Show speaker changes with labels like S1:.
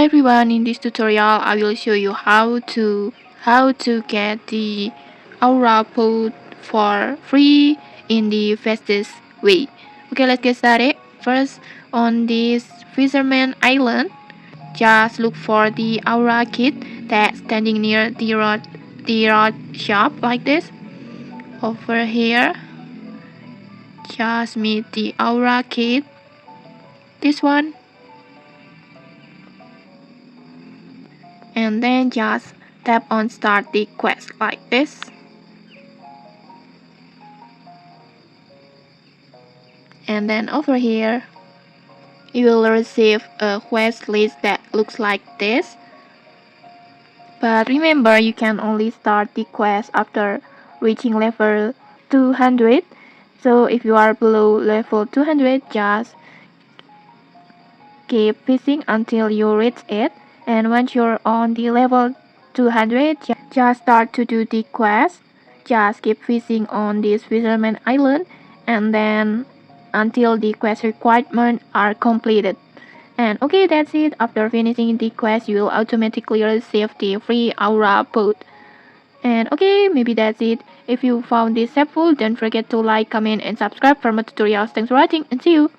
S1: Hi everyone, in this tutorial I will show you how to get the aura pod for free in the fastest way. Okay, let's get started. First, on this Fisherman Island, just look for the aura kit that's standing near the road shop like this. Over here, just meet the aura kit. This one. And then just tap on start the quest like this. And then over here you will receive a quest list that looks like this. But remember, you can only start the quest after reaching level 200. So if you are below level 200, just keep fishing until you reach it. And once you're on the level 200, just start to do the quest. Just keep fishing on this Fisherman Island and then until the quest requirements are completed. And okay, that's it. After finishing the quest, you will automatically receive the free aura pod. And okay, maybe that's it. If you found this helpful, don't forget to like, comment, and subscribe for more tutorials. Thanks for watching and see you.